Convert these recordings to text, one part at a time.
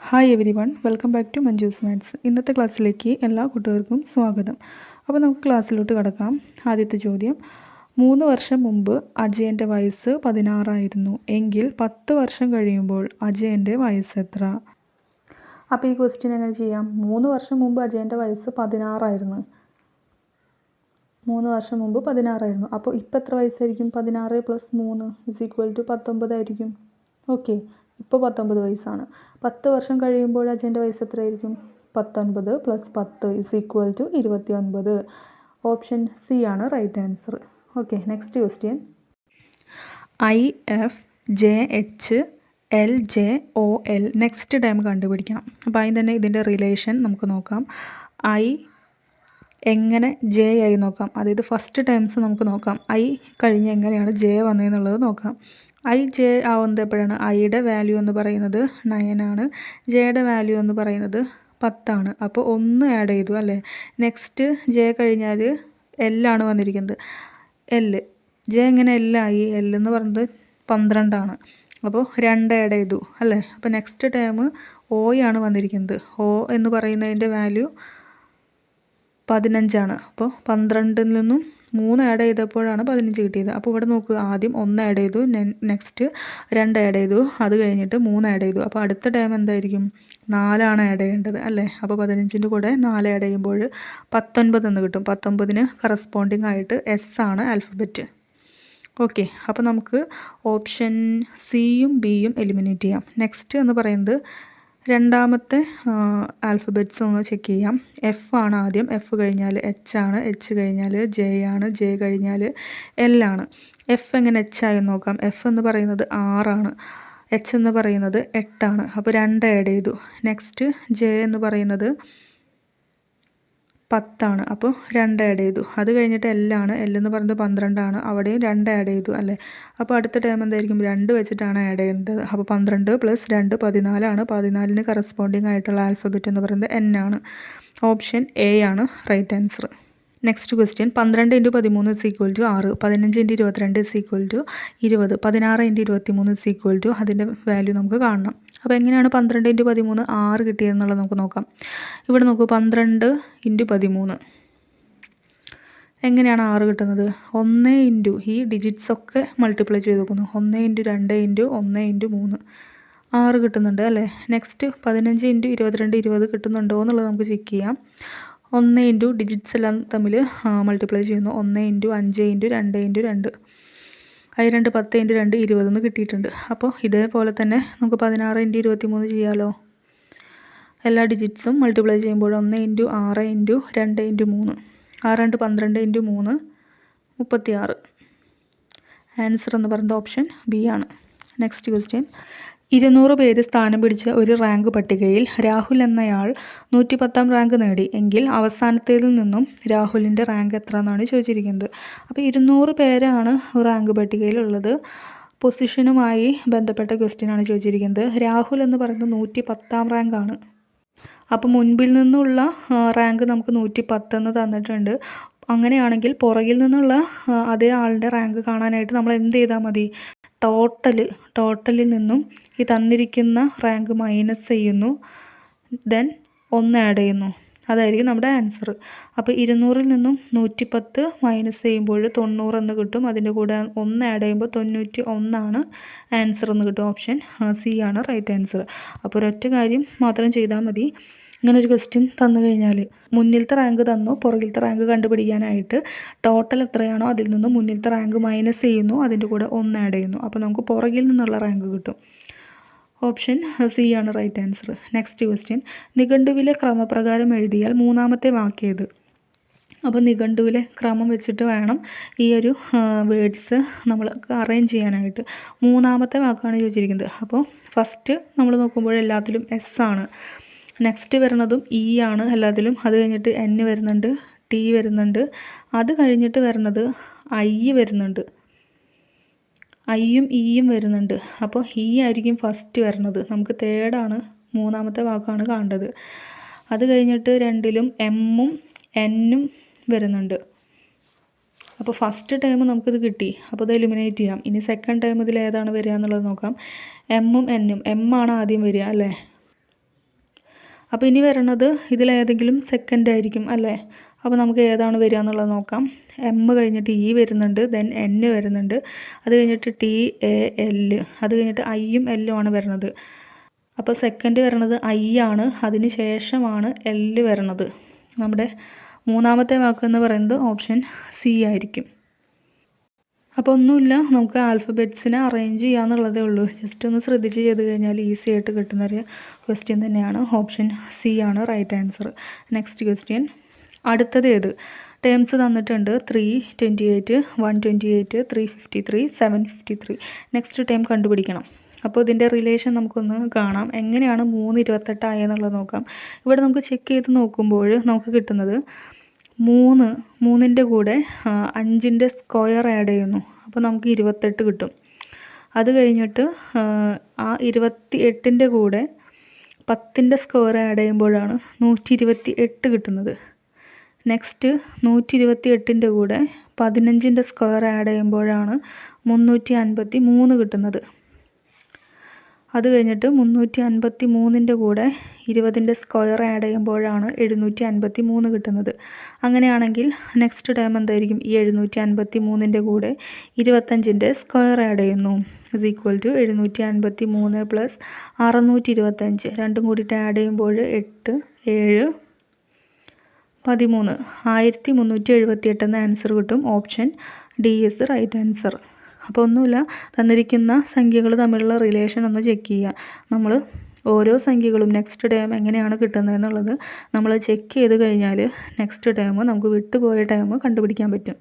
Hi everyone, welcome back to Manju's maths. ഇന്നത്തെ ക്ലാസ്സിലേക്ക് എല്ലാ കൂട്ടുകാർക്കും സ്വാഗതം. അപ്പോൾ നമുക്ക് ക്ലാസ്സിലോട്ട് കടക്കാം. ആദ്യത്തെ ചോദ്യം, 3 വർഷം മുമ്പ് അജയൻ്റെ വയസ്സ് 16 എങ്കിൽ 10 വർഷം കഴിയുമ്പോൾ അജയൻ്റെ വയസ്സ് എത്ര? അപ്പോൾ ഈ ക്വസ്റ്റ്യൻ എങ്ങനെ ചെയ്യാം? 3 വർഷം മുമ്പ് അജയൻ്റെ വയസ്സ് 16. 3 വർഷം മുമ്പ് 16. അപ്പോൾ ഇപ്പോൾ എത്ര വയസ്സായിരിക്കും? 16 + 3 = 19 ആയിരിക്കും. ഓക്കെ, ഇപ്പോൾ 19 വയസ്സാണ്. 10 വർഷം കഴിയുമ്പോൾ അജയൻ്റെ വയസ്സ് എത്രയായിരിക്കും? 19 + 10 = 29. ഓപ്ഷൻ സി ആണ് right answer. Okay, next question. IFJHLJOL next time കണ്ടുപിടിക്കണം. അപ്പോൾ അതിന് തന്നെ ഇതിൻ്റെ റിലേഷൻ നമുക്ക് നോക്കാം. ഐ എങ്ങനെ ജെ ആയി നോക്കാം. അതായത് ഫസ്റ്റ് ടൈംസ് നമുക്ക് നോക്കാം. ഐ കഴിഞ്ഞ് എങ്ങനെയാണ് ജെ വന്നതെന്നുള്ളത് നോക്കാം. ഐ ജെ ആവുന്നത് എപ്പോഴാണ്? ഐയുടെ വാല്യൂ എന്ന് പറയുന്നത് 9 ആണ്, ജെയുടെ വാല്യൂ എന്ന് പറയുന്നത് 10 ആണ്. അപ്പോൾ 1 ആഡ് ചെയ്തു അല്ലേ. നെക്സ്റ്റ് ജെ കഴിഞ്ഞാൽ എല്ലാണ് വന്നിരിക്കുന്നത്. ജെ എങ്ങനെ എല്ലായി? എന്ന് പറയുന്നത് 12 ആണ്. അപ്പോൾ 2 ആഡ് ചെയ്തു അല്ലേ. അപ്പോൾ നെക്സ്റ്റ് ടേം ഒ ആണ് വന്നിരിക്കുന്നത്. ഒ എന്ന് പറയുന്നതിൻ്റെ വാല്യൂ 15 ആണ്. അപ്പോൾ 12-ൽ നിന്നും 3 ആഡ് ചെയ്തപ്പോഴാണ് 15 കിട്ടിയത്. അപ്പോൾ ഇവിടെ നോക്കുക, ആദ്യം 1 ആഡ് ചെയ്തു, നെക്സ്റ്റ് 2 ആഡ് ചെയ്തു, അത് കഴിഞ്ഞിട്ട് 3 ആഡ് ചെയ്തു. അപ്പോൾ അടുത്ത ടൈം എന്തായിരിക്കും? 4 ആണ് ആഡ് ചെയ്യേണ്ടത് അല്ലേ. അപ്പോൾ 15-ൻ്റെ കൂടെ 4 ആഡ് ചെയ്യുമ്പോൾ 19 എന്ന് കിട്ടും. 19-ന് കറസ്പോണ്ടിങ് ആയിട്ട് എസ് ആണ് ആൽഫബറ്റ്. ഓക്കെ, അപ്പോൾ നമുക്ക് ഓപ്ഷൻ സിയും ബിയും എലിമിനേറ്റ് ചെയ്യാം. നെക്സ്റ്റ് എന്ന് പറയുന്നത് രണ്ടാമത്തെ ആൽഫബറ്റ്സ് ഒന്ന് ചെക്ക് ചെയ്യാം. എഫ് ആണ് ആദ്യം. എഫ് കഴിഞ്ഞാൽ എച്ച് ആണ്, എച്ച് കഴിഞ്ഞാൽ ജെ ആണ്, ജെ കഴിഞ്ഞാൽ എൽ ആണ്. എഫ് എങ്ങനെ എച്ച് ആയി നോക്കാം. എഫ് എന്ന് പറയുന്നത് 6 ആണ്, എച്ച് എന്ന് പറയുന്നത് 8 ആണ്. അപ്പോൾ 2 ആഡ് ചെയ്തു. നെക്സ്റ്റ് ജെ എന്ന് പറയുന്നത് 10 ആണ്. അപ്പോൾ 2 ആഡ് ചെയ്തു. അത് കഴിഞ്ഞിട്ട് എല്ലാണ്. എന്ന് പറയുന്നത് 12 ആണ്, അവിടെയും 2 ആഡ് ചെയ്തു അല്ലേ. അപ്പോൾ അടുത്ത ടേം എന്തായിരിക്കും? 2 വെച്ചിട്ടാണ് ആഡ് ചെയ്യുന്നത്. അപ്പോൾ 12 + 2 14 ആണ്. 14-ന് കറസ്പോണ്ടിങ് ആയിട്ടുള്ള ആൽഫബറ്റ് എന്ന് പറയുന്നത് എൻ ആണ്. ഓപ്ഷൻ എ ആണ് റൈറ്റ് ആൻസർ. Next question. 12 × 13 = 6, 15 × 22 = 20, 16 × 23 = അതിൻ്റെ വാല്യൂ നമുക്ക് കാണണം. അപ്പോൾ എങ്ങനെയാണ് 12 × 13 6 കിട്ടിയതെന്നുള്ളത് നമുക്ക് നോക്കാം. ഇവിടെ നോക്കൂ, 12 × 13 എങ്ങനെയാണ് 6 കിട്ടുന്നത്? 1 ഇൻറ്റു ഈ ഡിജിറ്റ്സ് ഒക്കെ മൾട്ടിപ്ലൈ ചെയ്ത് നോക്കുന്നു. 1 × 2 × 1 × 3 6 കിട്ടുന്നുണ്ട് അല്ലേ. നെക്സ്റ്റ് 15 × 22 20 കിട്ടുന്നുണ്ടോ എന്നുള്ളത് നമുക്ക് ചെക്ക് ചെയ്യാം. 1 ഇൻറ്റു ഡിജിറ്റ്സ് എല്ലാം തമ്മിൽ മൾട്ടിപ്ലൈ ചെയ്യുന്നു. 1 × 5 × 2 × 2 അത് 2 10 × 2 20 എന്ന് കിട്ടിയിട്ടുണ്ട്. അപ്പോൾ ഇതേപോലെ തന്നെ നമുക്ക് 16 × 23 ചെയ്യാമല്ലോ. എല്ലാ ഡിജിറ്റ്സും മൾട്ടിപ്ലൈ ചെയ്യുമ്പോൾ 1 × 6 × 2 × 3 6 × 12 × 3 36. ആൻസർ എന്ന് പറയുന്നത് ഓപ്ഷൻ ബി ആണ്. Next question. 200 പേര് സ്ഥാനം പിടിച്ച ഒരു റാങ്ക് പട്ടികയിൽ രാഹുൽ എന്നയാൾ 110-ാം റാങ്ക് നേടി എങ്കിൽ അവസാനത്തേതിൽ നിന്നും രാഹുലിൻ്റെ റാങ്ക് എത്ര എന്നാണ് ചോദിച്ചിരിക്കുന്നത്. അപ്പോൾ 200 പേരാണ് റാങ്ക് പട്ടികയിലുള്ളത്. പൊസിഷനുമായി ബന്ധപ്പെട്ട ക്വസ്റ്റ്യൻ ആണ് ചോദിച്ചിരിക്കുന്നത്. രാഹുൽ എന്ന് പറയുന്നത് 110-ാം റാങ്കാണ്. അപ്പോൾ മുൻപിൽ നിന്നുള്ള റാങ്ക് നമുക്ക് 110 എന്ന് തന്നിട്ടുണ്ട്. അങ്ങനെയാണെങ്കിൽ പുറകിൽ നിന്നുള്ള അതേ ആളുടെ റാങ്ക് കാണാനായിട്ട് നമ്മൾ എന്ത് ചെയ്താൽ മതി? ടോട്ടലിൽ നിന്നും ഈ തന്നിരിക്കുന്ന റാങ്ക് മൈനസ് ചെയ്യുന്നു, ദെൻ 1 ആഡ് ചെയ്യുന്നു. അതായിരിക്കും നമ്മുടെ ആൻസർ. അപ്പോൾ 200-ൽ നിന്നും 110 മൈനസ് ചെയ്യുമ്പോൾ 90 എന്ന് കിട്ടും. അതിൻ്റെ കൂടെ 1 ആഡ് ചെയ്യുമ്പോൾ 91 ആണ് ആൻസർ എന്ന് കിട്ടും. ഓപ്ഷൻ സി ആണ് റൈറ്റ് ആൻസർ. അപ്പോൾ ഒരൊറ്റ കാര്യം മാത്രം ചെയ്താൽ മതി. ഇങ്ങനൊരു ക്വസ്റ്റ്യൻ തന്നു കഴിഞ്ഞാൽ മുന്നിലത്തെ റാങ്ക് തന്നു, പുറകിലത്തെ റാങ്ക് കണ്ടുപിടിക്കാനായിട്ട് ടോട്ടൽ എത്രയാണോ അതിൽ നിന്നും മുന്നിലത്തെ റാങ്ക് മൈനസ് ചെയ്യുന്നു, അതിൻ്റെ കൂടെ 1 ആഡ് ചെയ്യുന്നു. അപ്പോൾ നമുക്ക് പുറകിൽ നിന്നുള്ള റാങ്ക് കിട്ടും. ഓപ്ഷൻ സി ആണ് റൈറ്റ് ആൻസർ. Next question. നിഘണ്ടുവിലെ ക്രമപ്രകാരം എഴുതിയാൽ മൂന്നാമത്തെ വാക്കേത്? അപ്പോൾ നിഘണ്ടുവിലെ ക്രമം വെച്ചിട്ട് വേണം ഈ ഒരു വേർഡ്സ് നമ്മൾ അറേഞ്ച് ചെയ്യാനായിട്ട്. മൂന്നാമത്തെ വാക്കാണ് ചോദിച്ചിരിക്കുന്നത്. അപ്പോൾ ഫസ്റ്റ് നമ്മൾ നോക്കുമ്പോൾ എല്ലാത്തിലും എസ് ആണ്. നെക്സ്റ്റ് വരുന്നതും ഇ ആണ് എല്ലാത്തിലും. അത് കഴിഞ്ഞിട്ട് എൻ വരുന്നുണ്ട്, ടി വരുന്നുണ്ട്. അത് കഴിഞ്ഞിട്ട് വരുന്നത് ഐ വരുന്നുണ്ട്, ഐയും ഇയും വരുന്നുണ്ട്. അപ്പോൾ ഇ ആയിരിക്കും ഫസ്റ്റ് വരുന്നത്. നമുക്ക് തേർഡാണ്, മൂന്നാമത്തെ വാക്കാണ് കാണേണ്ടത്. അത് കഴിഞ്ഞിട്ട് രണ്ടിലും എമ്മും എന്നും വരുന്നുണ്ട്. അപ്പോൾ ഫസ്റ്റ് ടൈം നമുക്കിത് കിട്ടി. അപ്പോൾ ഇത് എലിമിനേറ്റ് ചെയ്യാം. ഇനി സെക്കൻഡ് ടൈം ഇതിൽ ഏതാണ് വരിക എന്നുള്ളത് നോക്കാം. എമ്മും എന്നും. എം ആണ് ആദ്യം വരിക അല്ലേ. അപ്പോൾ ഇനി വരണത് ഇതിലേതെങ്കിലും സെക്കൻഡ് ആയിരിക്കും അല്ലേ. അപ്പോൾ നമുക്ക് ഏതാണ് വരിക എന്നുള്ളത് നോക്കാം. എം കഴിഞ്ഞിട്ട് ഇ വരുന്നുണ്ട്, ദെൻ എൻ വരുന്നുണ്ട്, അത് കഴിഞ്ഞിട്ട് ടി എ എൽ, അത് കഴിഞ്ഞിട്ട് ഐയും എല്ലും ആണ് വരുന്നത്. അപ്പോൾ സെക്കൻഡ് വരണത് ഐ ആണ്, അതിന് ശേഷമാണ് എല്ല് വരണത്. നമ്മുടെ മൂന്നാമത്തെ വാക്ക് എന്ന് പറയുന്നത് ഓപ്ഷൻ സി ആയിരിക്കും. അപ്പോൾ ഒന്നുമില്ല, നമുക്ക് ആൽഫബറ്റ്സിനെ അറേഞ്ച് ചെയ്യാന്നുള്ളതേ ഉള്ളൂ. ജസ്റ്റ് ഒന്ന് ശ്രദ്ധിച്ച് ചെയ്ത് കഴിഞ്ഞാൽ ഈസി ആയിട്ട് കിട്ടുന്നൊരു ക്വസ്റ്റ്യൻ തന്നെയാണ്. ഓപ്ഷൻ സി ആണ് റൈറ്റ് ആൻസർ. Next question. അടുത്തത് ഏത്? ടേംസ് തന്നിട്ടുണ്ട് 328, 128, 353, 753. നെക്സ്റ്റ് ടേം കണ്ടുപിടിക്കണം. അപ്പോൾ ഇതിൻ്റെ റിലേഷൻ നമുക്കൊന്ന് കാണാം. എങ്ങനെയാണ് 328 ആയെന്നുള്ളത് നോക്കാം. ഇവിടെ നമുക്ക് ചെക്ക് ചെയ്ത് നോക്കുമ്പോൾ നമുക്ക് കിട്ടുന്നത് 3ൻ്റെ കൂടെ 5ൻ്റെ സ്ക്വയർ ആഡ് ചെയ്യുന്നു. അപ്പോൾ നമുക്ക് 28 കിട്ടും. അത് കഴിഞ്ഞിട്ട് ആ 28ൻ്റെ കൂടെ 10ൻ്റെ സ്ക്വയർ ആഡ് ചെയ്യുമ്പോഴാണ് 128 കിട്ടുന്നത്. നെക്സ്റ്റ് 128ൻ്റെ കൂടെ 15ൻ്റെ സ്ക്വയർ ആഡ് ചെയ്യുമ്പോഴാണ് 353 കിട്ടുന്നത്. അത് കഴിഞ്ഞിട്ട് 353ൻ്റെ കൂടെ 20ൻ്റെ സ്ക്വയർ ആഡ് ചെയ്യുമ്പോഴാണ് 753 കിട്ടുന്നത്. അങ്ങനെയാണെങ്കിൽ നെക്സ്റ്റ് ടൈം എന്തായിരിക്കും? ഈ 753ൻ്റെ കൂടെ 25ൻ്റെ സ്ക്വയർ ആഡ് ചെയ്യുന്നു. ഇസ് ഈക്വൽ ടു 753 പ്ലസ് 625 രണ്ടും കൂടിയിട്ട് ആഡ് ചെയ്യുമ്പോൾ 8, 7, 13, 1378 എന്ന ആൻസർ കിട്ടും. Option D is right answer. അപ്പോൾ ഒന്നുമില്ല, തന്നിരിക്കുന്ന സംഖ്യകൾ തമ്മിലുള്ള റിലേഷൻ ഒന്ന് ചെക്ക് ചെയ്യുക. നമ്മൾ ഓരോ സംഖ്യകളും നെക്സ്റ്റ് ടൈം എങ്ങനെയാണ് കിട്ടുന്നതെന്നുള്ളത് നമ്മൾ ചെക്ക് ചെയ്ത് കഴിഞ്ഞാൽ നെക്സ്റ്റ് ടൈം നമുക്ക് വിട്ടുപോയ ടൈം കണ്ടുപിടിക്കാൻ പറ്റും.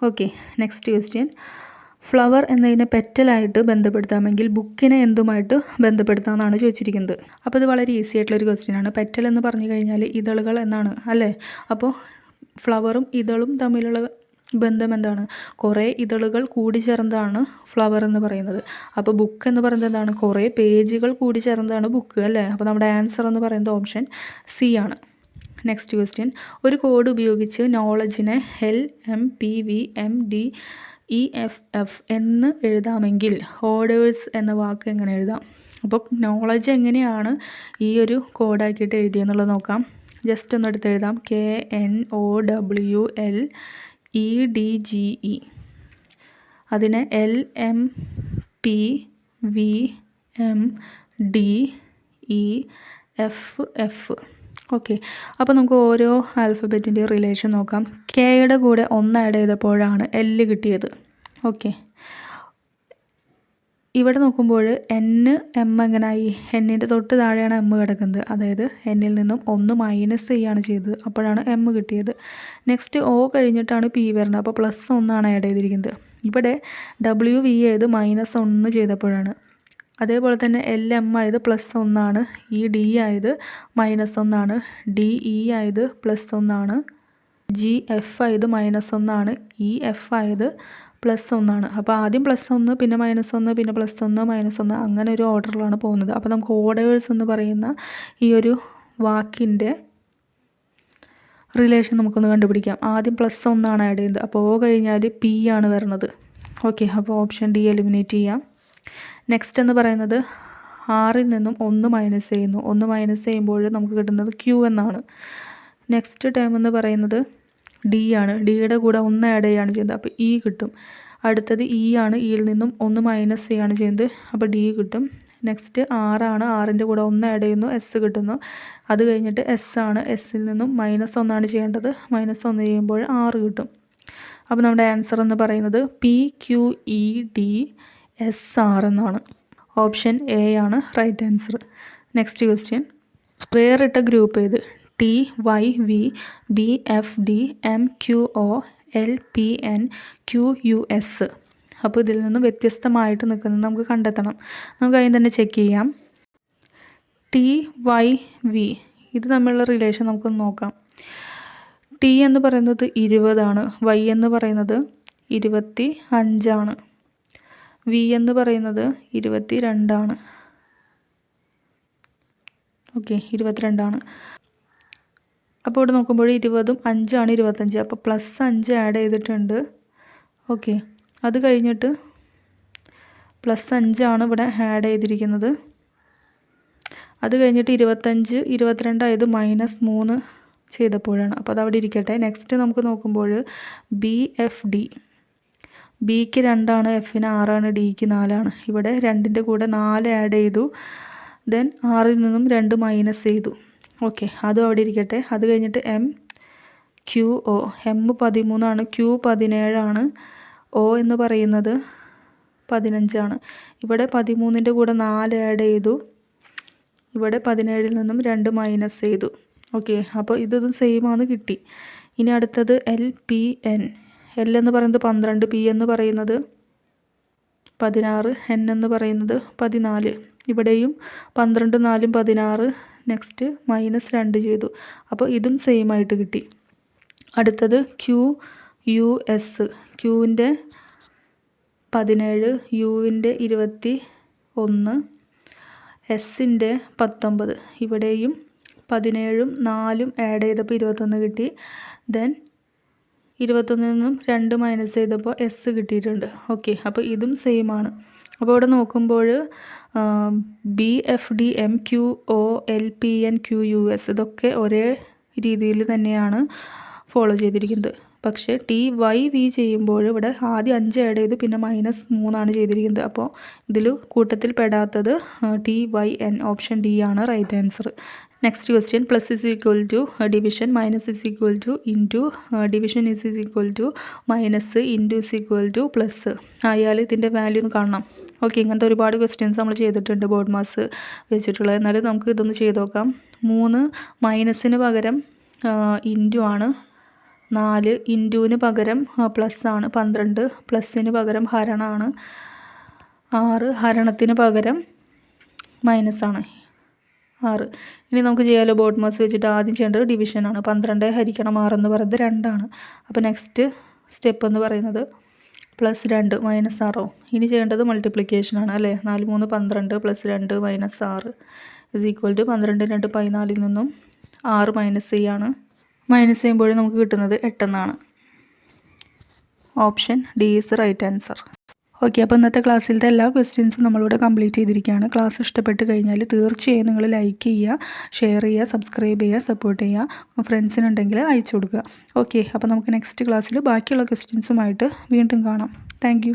Okay, next question. ഫ്ലവർ എന്നതിനെ പെറ്റലായിട്ട് ബന്ധപ്പെടുത്താമെങ്കിൽ ബുക്കിനെ എന്തുമായിട്ട് ബന്ധപ്പെടുത്താമെന്നാണ് ചോദിച്ചിരിക്കുന്നത്. അപ്പോൾ ഇത് വളരെ ഈസി ആയിട്ടുള്ളൊരു ക്വസ്റ്റ്യനാണ്. പെറ്റൽ എന്ന് പറഞ്ഞു കഴിഞ്ഞാൽ ഇതളുകൾ എന്നാണ് അല്ലേ. അപ്പോൾ ഫ്ലവറും ഇതളും തമ്മിലുള്ള ബന്ധം എന്താണ്? കുറേ ഇതളുകൾ കൂടിച്ചേർന്നതാണ് ഫ്ലവർ എന്ന് പറയുന്നത്. അപ്പോൾ ബുക്ക് എന്ന് പറയുന്നത് എന്താണ്? കുറേ പേജുകൾ കൂടിച്ചേർന്നതാണ് ബുക്ക് അല്ലേ. അപ്പോൾ നമ്മുടെ ആൻസർ എന്ന് പറയുന്നത് ഓപ്ഷൻ സി ആണ്. Next question. ഒരു കോഡ് ഉപയോഗിച്ച് നോളജിനെ LMPVMDEFF എന്ന് എഴുതാമെങ്കിൽ ഓർഡേഴ്സ് എന്ന വാക്ക് എങ്ങനെ എഴുതാം? അപ്പോൾ നോളജ് എങ്ങനെയാണ് ഈ ഒരു കോഡാക്കിയിട്ട് എഴുതിയെന്നുള്ളത് നോക്കാം. ജസ്റ്റ് ഒന്ന് എടുത്ത് എഴുതാം. KNOWLEDGE. അതിനെ LMPVMDEFF. ഓക്കെ, അപ്പോൾ നമുക്ക് ഓരോ ആൽഫബറ്റിൻ്റെ റിലേഷൻ നോക്കാം. കെയുടെ കൂടെ 1 ആഡ് ചെയ്തപ്പോഴാണ് L കിട്ടിയത്. ഓക്കെ, ഇവിടെ നോക്കുമ്പോൾ N M എങ്ങനായി? എന്നിൻ്റെ തൊട്ട് താഴെയാണ് M കിടക്കുന്നത്. അതായത് എന്നിൽ നിന്നും 1 മൈനസ് ചെയ്യാണ് ചെയ്തത്, അപ്പോഴാണ് M കിട്ടിയത്. നെക്സ്റ്റ് O കഴിഞ്ഞിട്ടാണ് P വരുന്നത്, അപ്പോൾ +1 ആണ് ആഡ് ചെയ്തിരിക്കുന്നത്. ഇവിടെ WV ആയത് -1 ചെയ്തപ്പോഴാണ്. അതേപോലെ തന്നെ LM ആയത് +1 ആണ്, ഈ D ആയത് -1 ആണ്, DE ആയത് +1 ആണ്, GF ആയത് -1 ആണ്, EF ആയത് +1 ആണ്. അപ്പോൾ ആദ്യം +1, പിന്നെ -1, പിന്നെ +1, -1, അങ്ങനെ ഒരു ഓർഡറിലാണ് പോകുന്നത്. അപ്പോൾ നമുക്ക് ഓർഡേഴ്സ് എന്ന് പറയുന്ന ഈ ഒരു വാക്കിൻ്റെ റിലേഷൻ നമുക്കൊന്ന് കണ്ടുപിടിക്കാം. ആദ്യം +1 ആണ് ആഡ് ചെയ്യുന്നത്, അപ്പോൾ O കഴിഞ്ഞാൽ P ആണ് വരുന്നത്. ഓക്കെ, അപ്പോൾ ഓപ്ഷൻ ഡി എലിമിനേറ്റ് ചെയ്യാം. നെക്സ്റ്റ് എന്ന് പറയുന്നത് 6ൽ നിന്നും 1 മൈനസ് ചെയ്യുന്നു. 1 മൈനസ് ചെയ്യുമ്പോൾ നമുക്ക് കിട്ടുന്നത് Q എന്നാണ്. നെക്സ്റ്റ് ടൈം എന്ന് പറയുന്നത് D ആണ്. ഡിയുടെ കൂടെ 1 ആഡ് ചെയ്യുകയാണ് ചെയ്യുന്നത്, അപ്പോൾ E കിട്ടും. അടുത്തത് E ആണ്. ഇയിൽ നിന്നും 1 മൈനസ് ചെയ്യുകയാണ് ചെയ്യുന്നത്, അപ്പോൾ D കിട്ടും. നെക്സ്റ്റ് 6 ആണ്. 6ൻ്റെ കൂടെ 1 ആഡ് ചെയ്യുന്നു, S കിട്ടുന്നു. അത് കഴിഞ്ഞിട്ട് S ആണ്. Sൽ നിന്നും -1 ആണ് ചെയ്യേണ്ടത്, -1 ചെയ്യുമ്പോൾ 6 കിട്ടും. അപ്പോൾ നമ്മുടെ ആൻസർ എന്ന് പറയുന്നത് PQEDSR എന്നാണ്. ഓപ്ഷൻ എ ആണ് റൈറ്റ് ആൻസർ. Next question. വേറിട്ട ഗ്രൂപ്പ് ഏത്? TYV BFD MQO LPN QUS. അപ്പോൾ ഇതിൽ നിന്നും വ്യത്യസ്തമായിട്ട് നിൽക്കുന്നത് നമുക്ക് കണ്ടെത്തണം. നമുക്ക് അതിന് തന്നെ ചെക്ക് ചെയ്യാം. TYV ഇത് തമ്മിലുള്ള റിലേഷൻ നമുക്കൊന്ന് നോക്കാം. T എന്ന് പറയുന്നത് 20 ആണ്, Y എന്ന് പറയുന്നത് 25 ആണ്, V എന്ന് പറയുന്നത് 22 ആണ്. ഓക്കെ, 22 ആണ്. അപ്പോൾ ഇവിടെ നോക്കുമ്പോൾ 20ഉം 5ആണ് 25. അപ്പോൾ +5 ആഡ് ചെയ്തിട്ടുണ്ട്. ഓക്കെ, അത് കഴിഞ്ഞിട്ട് +5 ആണ് ഇവിടെ ആഡ് ചെയ്തിരിക്കുന്നത്. അത് കഴിഞ്ഞിട്ട് 25 22 ആയത് -3 ചെയ്തപ്പോഴാണ്. അപ്പോൾ അതവിടെ ഇരിക്കട്ടെ. നെക്സ്റ്റ് നമുക്ക് നോക്കുമ്പോൾ BFD. ബിക്ക് 2ആണ്, എഫിന് 6ആണ്, ഡിക്ക് 4ആണ്. ഇവിടെ 2ൻ്റെ കൂടെ 4 ആഡ് ചെയ്തു. ദെൻ 6ൽ നിന്നും 2 മൈനസ് ചെയ്തു. ഓക്കെ, അതും അവിടെ ഇരിക്കട്ടെ. അത് കഴിഞ്ഞിട്ട് MQO. M 13ആണ്, Q 17ആണ്, O എന്ന് പറയുന്നത് 15ആണ്. ഇവിടെ 13ൻ്റെ കൂടെ 4 ആഡ് ചെയ്തു. ഇവിടെ 17ൽ നിന്നും 2 മൈനസ് ചെയ്തു. ഓക്കെ, അപ്പോൾ ഇതും സെയിം ആണ് കിട്ടി. ഇനി അടുത്തത് LPN. L എന്ന് പറയുന്നത് 12, P എന്ന് പറയുന്നത് 16, N എന്ന് പറയുന്നത് 14. ഇവിടെയും 12, 4, 16. നെക്സ്റ്റ് -2 ചെയ്തു. അപ്പോൾ ഇതും സെയിം ആയിട്ട് കിട്ടി. അടുത്തത് QUS. Qൻ്റെ 17, Uൻ്റെ 21, Sൻ്റെ 19. ഇവിടെയും 17ഉം 4ഉം ആഡ് ചെയ്തപ്പോൾ 21 കിട്ടി. ദെൻ 21ൽ നിന്നും 2 മൈനസ് ചെയ്തപ്പോൾ S കിട്ടിയിട്ടുണ്ട്. ഓക്കെ, അപ്പോൾ ഇതും സെയിം ആണ്. അപ്പോൾ ഇവിടെ നോക്കുമ്പോൾ BFD, MQO, LPN, QUS ഇതൊക്കെ ഒരേ രീതിയിൽ തന്നെയാണ് ഫോളോ ചെയ്തിരിക്കുന്നത്. പക്ഷേ TYV ചെയ്യുമ്പോൾ ഇവിടെ ആദ്യം 5 ആഡ് ചെയ്തു, പിന്നെ -3 ചെയ്തിരിക്കുന്നത്. അപ്പോൾ ഇതിൽ കൂട്ടത്തിൽ പെടാത്തത് TYN, ഓപ്ഷൻ D ആണ് right answer. Next question, plus is equal to division, minus is equal to into, division is equal to minus, into is equal to plus ആയാൽ ഇതിൻ്റെ വാല്യൂ ഒന്ന് കാണണം. ഓക്കെ, ഇങ്ങനത്തെ ഒരുപാട് ക്വസ്റ്റ്യൻസ് നമ്മൾ ചെയ്തിട്ടുണ്ട് ബോർഡ് മാസ് വെച്ചിട്ടുള്ളത്. എന്നാലും നമുക്ക് ഇതൊന്ന് ചെയ്ത് നോക്കാം. 3 മൈനസിന് പകരം ഇൻറ്റു ആണ്, 4 ഇൻറ്റുവിന് പകരം പ്ലസ് ആണ്, 12 പ്ലസ്സിന് പകരം ഹരണമാണ്, 6 ഹരണത്തിന് പകരം മൈനസ് ആണ്, 6. ഇനി നമുക്ക് ചെയ്യാമല്ലോ ബോർഡ് മാസ് വെച്ചിട്ട്. ആദ്യം ചെയ്യേണ്ടത് ഡിവിഷനാണ്. 12 ഹരിക്കണം 6 എന്ന് പറയുന്നത് 2 ആണ്. അപ്പോൾ നെക്സ്റ്റ് സ്റ്റെപ്പ് എന്ന് പറയുന്നത് +2 -6. ഇനി ചെയ്യേണ്ടത് മൾട്ടിപ്ലിക്കേഷനാണ് അല്ലേ. 4 3 12 +2 -6 ഇസ് ഈക്വൽ ടു 12 2 14ൽ നിന്നും 6 മൈനസ് ചെയ്യാണ്. മൈനസ് ചെയ്യുമ്പോൾ നമുക്ക് കിട്ടുന്നത് 8 എന്നാണ്. Option D is right answer. Okay, അപ്പോൾ ഇന്നത്തെ ക്ലാസ്സിലത്തെ എല്ലാ ക്വസ്റ്റ്യൻസും നമ്മളിവിടെ കംപ്ലീറ്റ് ചെയ്തിരിക്കുകയാണ്. ക്ലാസ് ഇഷ്ടപ്പെട്ട് കഴിഞ്ഞാൽ തീർച്ചയായും നിങ്ങൾ ലൈക്ക് ചെയ്യുക, ഷെയർ ചെയ്യുക, സബ്സ്ക്രൈബ് ചെയ്യുക, സപ്പോർട്ട് ചെയ്യുക, ഫ്രണ്ട്സിനുണ്ടെങ്കിൽ അയച്ചു കൊടുക്കുക. ഓക്കെ, അപ്പോൾ നമുക്ക് നെക്സ്റ്റ് ക്ലാസ്സിൽ ബാക്കിയുള്ള ക്വസ്റ്റ്യൻസുമായിട്ട് വീണ്ടും കാണാം. താങ്ക്